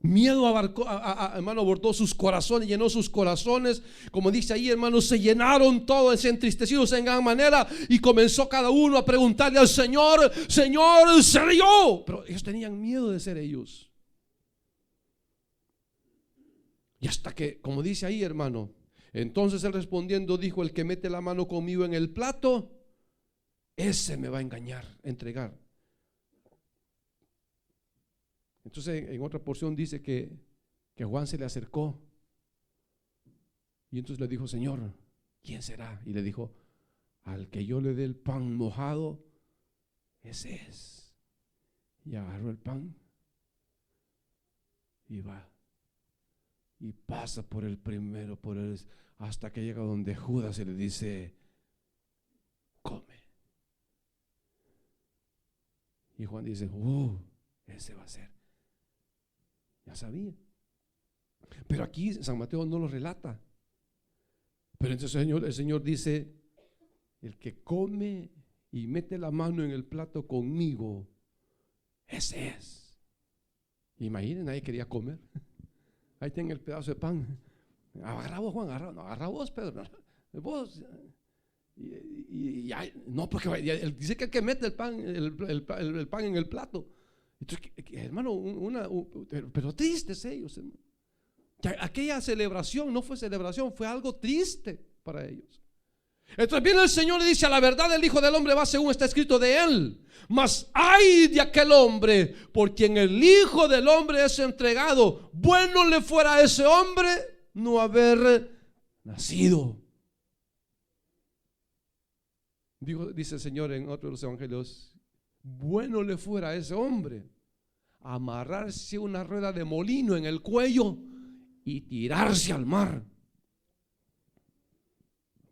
Miedo hermano, abordó sus corazones, llenó sus corazones. Como dice ahí, hermano, se llenaron todos, se entristecidos en gran manera, y comenzó cada uno a preguntarle al Señor: Señor, ¿seré yo? Pero ellos tenían miedo de ser ellos. Y hasta que, como dice ahí, hermano, entonces él respondiendo dijo: el que mete la mano conmigo en el plato, ese me va a engañar, entregar. Entonces en otra porción dice que Juan se le acercó, y entonces le dijo: Señor, ¿quién será? Y le dijo: al que yo le dé el pan mojado, ese es. Y agarró el pan y va y pasa por el primero, hasta que llega donde Judas, y le dice: come. Y Juan dice: ese va a ser. Ya sabía. Pero aquí San Mateo no lo relata. Pero entonces el Señor dice: el que come y mete la mano en el plato conmigo, ese es. Imaginen, nadie quería comer. Ahí tienen el pedazo de pan. Agarra vos, Juan, agarra vos, Pedro. Vos. No, porque él dice que el que mete el pan en el plato. Entonces, hermano, pero tristes ellos, hermano. Aquella celebración no fue celebración, fue algo triste para ellos. Entonces viene el Señor y dice: a la verdad el Hijo del Hombre va según está escrito de él, mas ay de aquel hombre por quien el Hijo del Hombre es entregado. Bueno le fuera a ese hombre no haber nacido. Dice el Señor en otro de los evangelios: bueno le fuera a ese hombre amarrarse una rueda de molino en el cuello y tirarse al mar.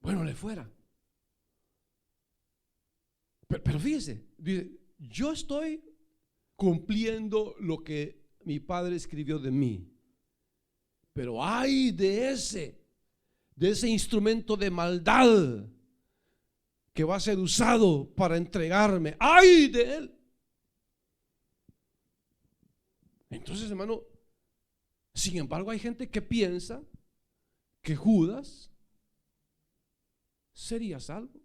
Bueno le fuera. Pero fíjese, yo estoy cumpliendo lo que mi padre escribió de mí, pero ay de ese instrumento de maldad que va a ser usado para entregarme, ay de él. Entonces, hermano, sin embargo, hay gente que piensa que Judas sería salvo.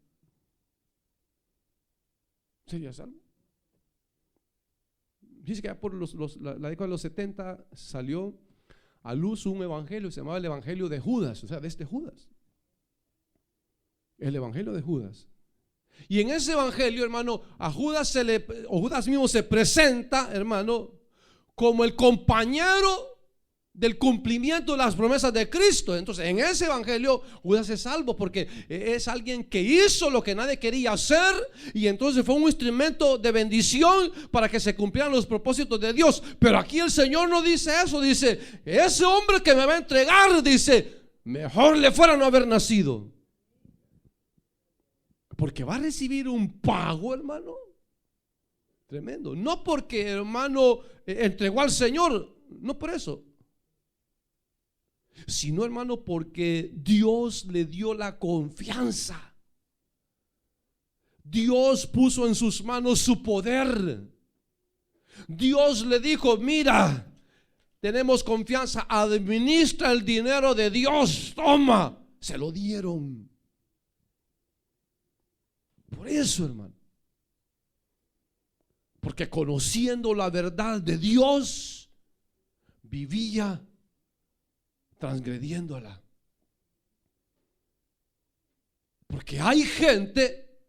¿Sería salvo? Dice que ya por la década de los 70 salió a luz un evangelio, se llamaba el evangelio de Judas, o sea, de este Judas. El evangelio de Judas. Y en ese evangelio, hermano, a Judas Judas mismo se presenta, hermano, como el compañero del cumplimiento de las promesas de Cristo. Entonces, en ese evangelio Judas es salvo porque es alguien que hizo lo que nadie quería hacer, y entonces fue un instrumento de bendición para que se cumplieran los propósitos de Dios. Pero aquí el Señor no dice eso. Dice: ese hombre que me va a entregar, dice, mejor le fuera no haber nacido, porque va a recibir un pago, hermano, tremendo. No porque, hermano, entregó al Señor, no por eso, sino, hermano, porque Dios le dio la confianza. Dios puso en sus manos su poder. Dios le dijo: mira, tenemos confianza, administra el dinero de Dios, toma. Se lo dieron. Por eso, hermano, porque conociendo la verdad de Dios, vivía transgrediéndola. Porque hay gente,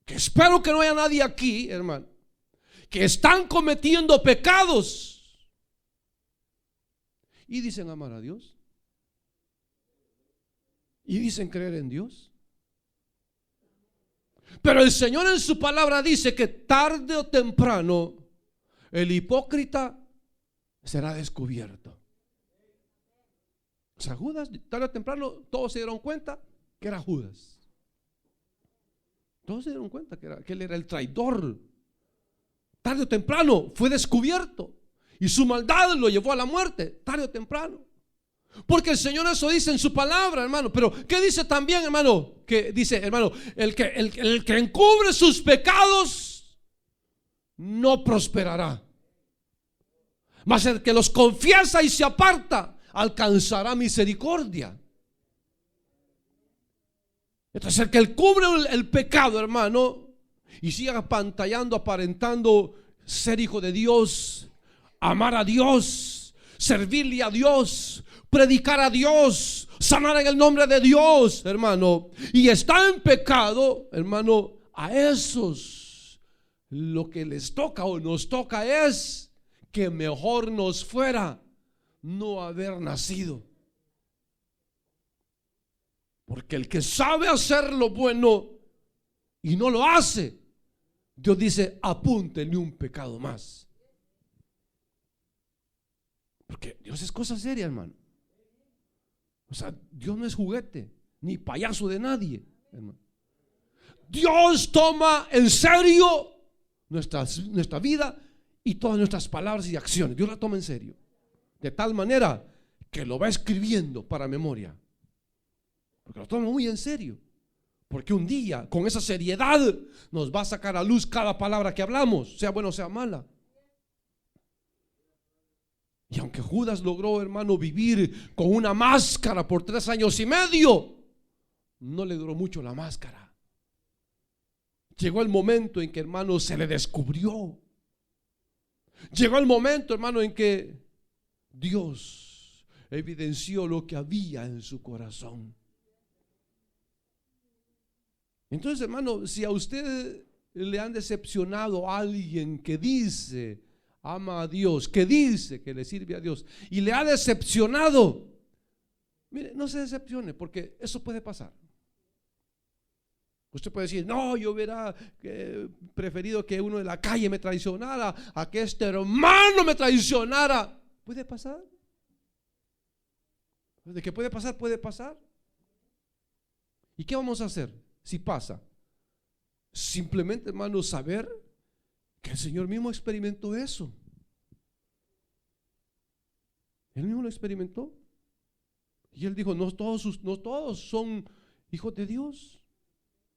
que espero que no haya nadie aquí, hermano, que están cometiendo pecados y dicen amar a Dios, y dicen creer en Dios. Pero el Señor en su palabra dice que tarde o temprano el hipócrita será descubierto. O sea, Judas, tarde o temprano todos se dieron cuenta que era Judas. Todos se dieron cuenta que él era el traidor. Tarde o temprano fue descubierto, y su maldad lo llevó a la muerte, tarde o temprano. Porque el Señor eso dice en su palabra, hermano. Pero ¿qué dice también, hermano? Que dice, hermano, el que encubre sus pecados no prosperará, mas el que los confiesa y se aparta alcanzará misericordia. Entonces, el que cubre el pecado, hermano, y siga apantallando, aparentando ser hijo de Dios, amar a Dios, servirle a Dios, predicar a Dios, sanar en el nombre de Dios, hermano, y está en pecado, hermano, a esos lo que les toca o nos toca es que mejor nos fuera no haber nacido. Porque el que sabe hacer lo bueno y no lo hace, Dios dice: apúntenle un pecado más. Porque Dios es cosa seria, hermano. O sea, Dios no es juguete ni payaso de nadie, hermano. Dios toma en serio nuestra vida y todas nuestras palabras y acciones. Dios la toma en serio, de tal manera que lo va escribiendo para memoria. Porque lo toma muy en serio. Porque un día, con esa seriedad, nos va a sacar a luz cada palabra que hablamos, sea buena o sea mala. Y aunque Judas logró, hermano, vivir con una máscara por 3 años y medio, no le duró mucho la máscara. Llegó el momento en que, hermano, se le descubrió. Llegó el momento, hermano, en que Dios evidenció lo que había en su corazón. Entonces, hermano, si a usted le han decepcionado a alguien que dice ama a Dios, que dice que le sirve a Dios, y le ha decepcionado, mire, no se decepcione, porque eso puede pasar. Usted puede decir: no, yo hubiera preferido que uno de la calle me traicionara a que este hermano me traicionara. ¿Puede pasar? ¿De qué puede pasar? Puede pasar. ¿Y qué vamos a hacer si pasa? Simplemente, hermano, saber que el Señor mismo experimentó eso. Él mismo lo experimentó. Y Él dijo: no todos son hijos de Dios.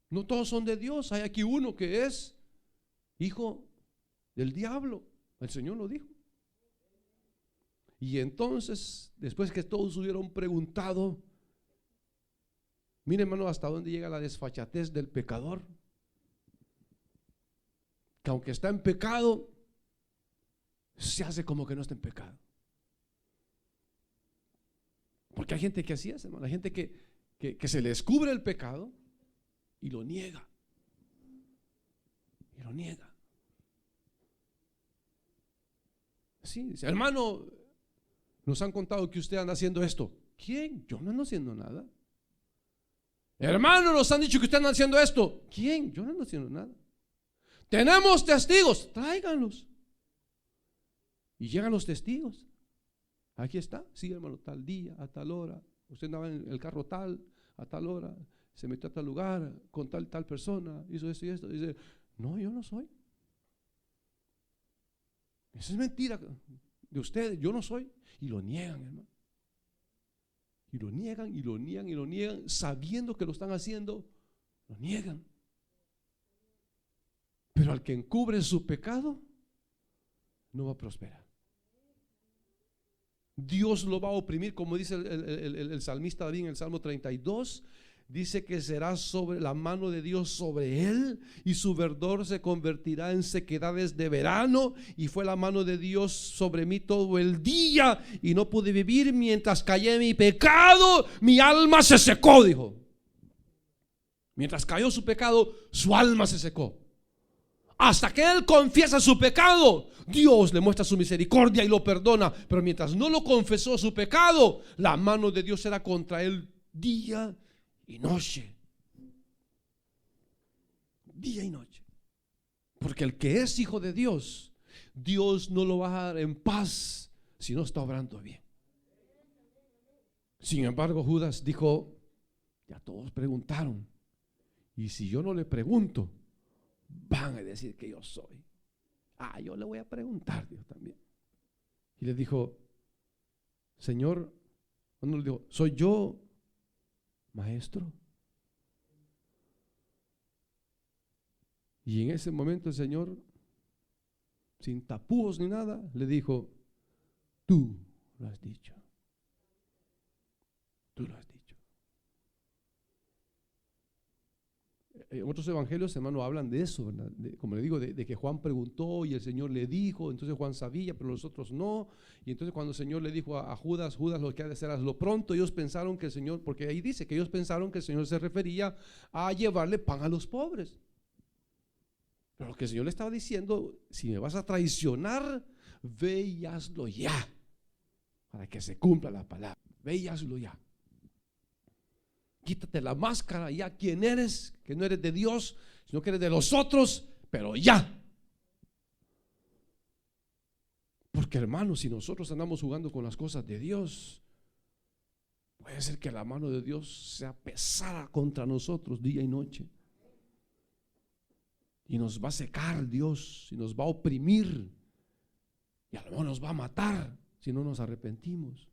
No todos son de Dios. Hay aquí uno que es hijo del diablo. El Señor lo dijo. Y entonces, después que todos hubieron preguntado, mire, hermano, hasta dónde llega la desfachatez del pecador, que aunque está en pecado, se hace como que no está en pecado. Porque hay gente que así es, hermano. Hay gente que se le descubre el pecado y lo niega. Y lo niega. Así, dice, hermano, nos han contado que usted anda haciendo esto. ¿Quién? Yo no ando haciendo nada. Hermano, nos han dicho que usted anda haciendo esto. ¿Quién? Yo no ando haciendo nada. Tenemos testigos, tráiganlos. Y llegan los testigos. Aquí está, sí, hermano, tal día, a tal hora. Usted andaba en el carro tal, a tal hora, se metió a tal lugar, con tal persona, hizo esto y esto. Dice, no, yo no soy. Esa es mentira de ustedes, yo no soy. Y lo niegan, hermano. Y lo niegan, y lo niegan, y lo niegan, sabiendo que lo están haciendo, lo niegan. Pero al que encubre su pecado, no va a prosperar. Dios lo va a oprimir, como dice el salmista David en el Salmo 32. Dice que será sobre la mano de Dios sobre él, y su verdor se convertirá en sequedades de verano. Y fue la mano de Dios sobre mí todo el día, y no pude vivir mientras callé mi pecado. Mi alma se secó, dijo. Mientras cayó su pecado, su alma se secó. Hasta que él confiesa su pecado, Dios le muestra su misericordia y lo perdona. Pero mientras no lo confesó su pecado, la mano de Dios era contra él día y noche. Día y noche. Porque el que es hijo de Dios, Dios no lo va a dejar en paz si no está obrando bien. Sin embargo, Judas dijo, ya todos preguntaron, y si yo no le pregunto, van a decir que yo soy. Yo le voy a preguntar, Dios también. Y le dijo, Señor, no le dijo, ¿soy yo maestro? Y en ese momento el Señor, sin tapujos ni nada, le dijo, tú lo has dicho. Tú lo has dicho. Otros evangelios, hermano, hablan de eso, ¿verdad? Como le digo, de que Juan preguntó y el Señor le dijo. Entonces Juan sabía, pero los otros no. Y entonces cuando el Señor le dijo a Judas, lo que ha de hacer, hazlo pronto. Ellos pensaron que el Señor, porque ahí dice que ellos pensaron que el Señor se refería a llevarle pan a los pobres. Pero lo que el Señor le estaba diciendo, si me vas a traicionar, ve y hazlo ya, para que se cumpla la palabra. Ve y hazlo ya. Quítate la máscara, ya quién eres, que no eres de Dios, sino que eres de los otros, pero ya. Porque, hermanos, si nosotros andamos jugando con las cosas de Dios, puede ser que la mano de Dios sea pesada contra nosotros día y noche, y nos va a secar Dios, y nos va a oprimir, y a lo mejor nos va a matar si no nos arrepentimos.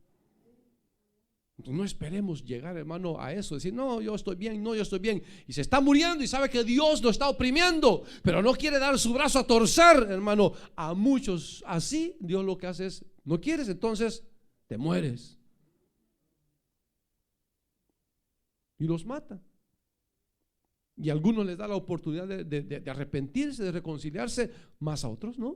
Entonces no esperemos llegar, hermano, a eso, decir, no, yo estoy bien, no, yo estoy bien, y se está muriendo y sabe que Dios lo está oprimiendo, pero no quiere dar su brazo a torcer, hermano. A muchos así Dios lo que hace es, no quieres, entonces te mueres, y los mata. Y a algunos les da la oportunidad de arrepentirse, de reconciliarse, más a otros no.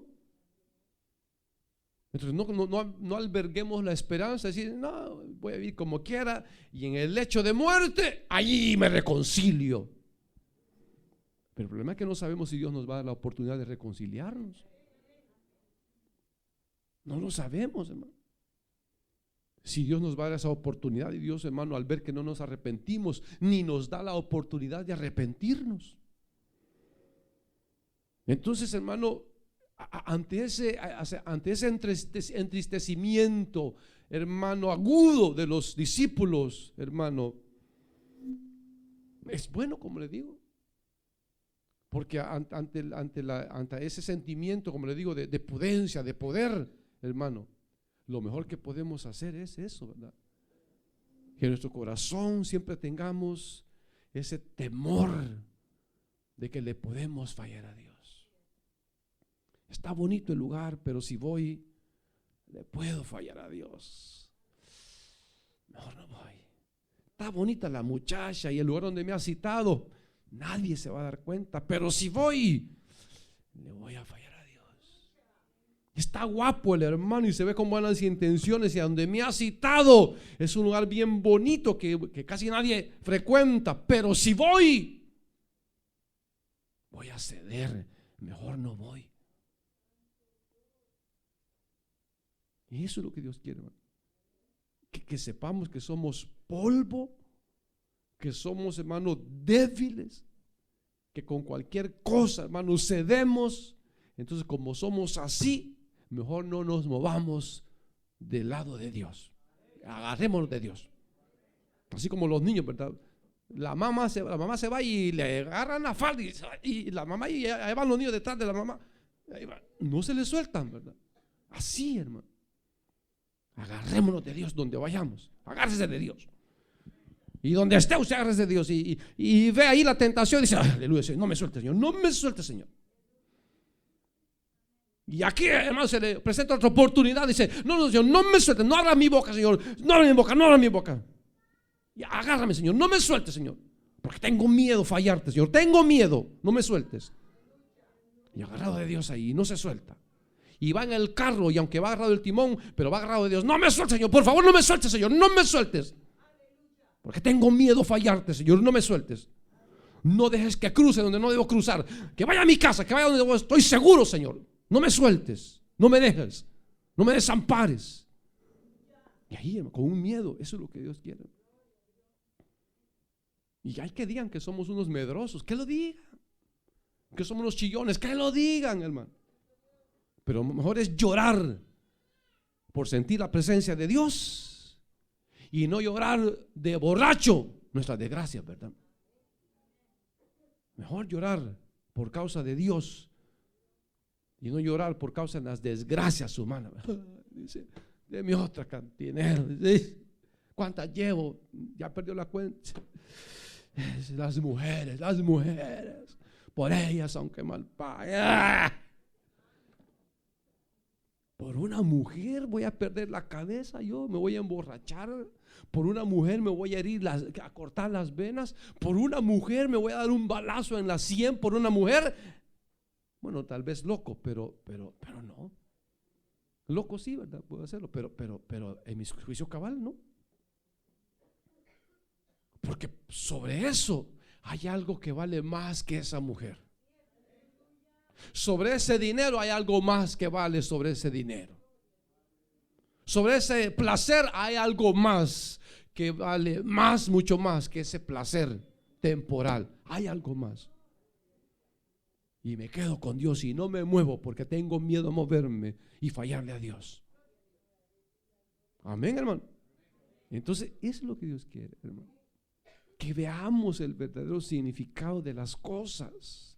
Entonces no alberguemos la esperanza de decir, no, voy a vivir como quiera, y en el lecho de muerte, allí me reconcilio. Pero el problema es que no sabemos si Dios nos va a dar la oportunidad de reconciliarnos. No lo sabemos, hermano. Si Dios nos va a dar esa oportunidad, y Dios, hermano, al ver que no nos arrepentimos, ni nos da la oportunidad de arrepentirnos. Entonces, hermano, ante ese entristecimiento, hermano, agudo de los discípulos, hermano, es bueno, como le digo, porque ante ese sentimiento, como le digo, de prudencia, de poder, hermano, lo mejor que podemos hacer es eso, ¿verdad? Que en nuestro corazón siempre tengamos ese temor de que le podemos fallar a Dios. Está bonito el lugar, pero si voy, le puedo fallar a Dios. Mejor no voy. Está bonita la muchacha y el lugar donde me ha citado, nadie se va a dar cuenta, pero si voy, le voy a fallar a Dios. Está guapo el hermano y se ve con buenas intenciones, y a donde me ha citado es un lugar bien bonito que casi nadie frecuenta, pero si voy a ceder, mejor no voy. Y eso es lo que Dios quiere, hermano. Que sepamos que somos polvo, que somos, hermanos, débiles, que con cualquier cosa, hermanos, cedemos. Entonces, como somos así, mejor no nos movamos del lado de Dios. Agarrémonos de Dios. Así como los niños, ¿verdad? La mamá se va y le agarran la falda y la mamá, y ahí van los niños detrás de la mamá. No se les sueltan, ¿verdad? Así, hermano. Agarrémonos de Dios donde vayamos. Agárrese de Dios. Y donde esté usted, agárrese de Dios. Y ve ahí la tentación y dice: aleluya, Señor, no me suelte, Señor. No me suelte, Señor. Y aquí, hermano, se le presenta otra oportunidad. Dice: no, Señor, no me suelte. No abra mi boca, Señor. No abra mi boca, no abra mi boca. Y agárrame, Señor. No me sueltes, Señor. Porque tengo miedo fallarte, Señor. Tengo miedo. No me sueltes. Y agarrado de Dios ahí, no se suelta. Y va en el carro, y aunque va agarrado el timón, pero va agarrado de Dios. No me sueltes, Señor, por favor, no me sueltes, Señor, no me sueltes. Porque tengo miedo fallarte, Señor, no me sueltes. No dejes que cruce donde no debo cruzar. Que vaya a mi casa, que vaya donde debo. Estoy seguro, Señor. No me sueltes, no me dejes, no me desampares. Y ahí, con un miedo, eso es lo que Dios quiere. Y hay que digan que somos unos medrosos, que lo digan. Que somos unos chillones, que lo digan, hermano. Pero mejor es llorar por sentir la presencia de Dios y no llorar de borracho nuestras desgracias, ¿verdad? Mejor llorar por causa de Dios y no llorar por causa de las desgracias humanas. Dice: deme otra cantinera. ¿Cuántas llevo? Ya perdió la cuenta. Las mujeres, por ellas aunque mal pague. Por una mujer voy a perder la cabeza, yo me voy a emborrachar. Por una mujer me voy a herir, a cortar las venas. Por una mujer me voy a dar un balazo en la sien. Por una mujer. Bueno, tal vez loco, pero no. Loco sí, ¿verdad? Puedo hacerlo, pero en mi juicio cabal no. Porque sobre eso hay algo que vale más que esa mujer. Sobre ese dinero hay algo más que vale sobre ese dinero. Sobre ese placer hay algo más que vale más, mucho más que ese placer temporal. Hay algo más. Y me quedo con Dios y no me muevo porque tengo miedo a moverme y fallarle a Dios. Amén, hermano. Entonces, eso es lo que Dios quiere, hermano. Que veamos el verdadero significado de las cosas.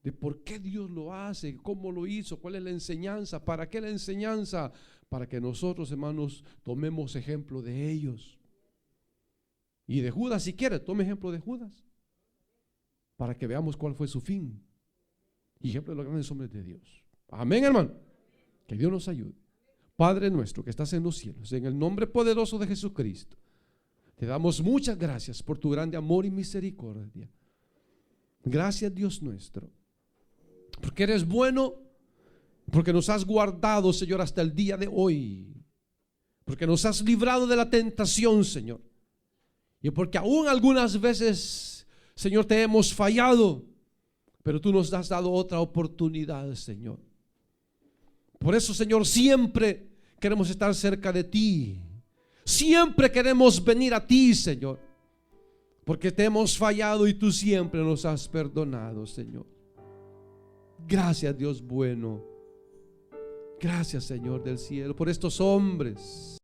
De por qué Dios lo hace, cómo lo hizo, cuál es la enseñanza, para qué la enseñanza, para que nosotros, hermanos, tomemos ejemplo de ellos. Y de Judas, si quiere, tome ejemplo de Judas, para que veamos cuál fue su fin. Y ejemplo de los grandes hombres de Dios. Amén, hermano. Que Dios nos ayude. Padre nuestro que estás en los cielos, en el nombre poderoso de Jesucristo, te damos muchas gracias por tu grande amor y misericordia. Gracias, Dios nuestro, porque eres bueno, porque nos has guardado, Señor, hasta el día de hoy, porque nos has librado de la tentación, Señor, y porque aún algunas veces, Señor, te hemos fallado, pero tú nos has dado otra oportunidad, Señor. Por eso, Señor, siempre queremos estar cerca de ti, siempre queremos venir a ti, Señor, porque te hemos fallado y tú siempre nos has perdonado, Señor. Gracias, Dios bueno. Gracias, Señor del cielo, por estos hombres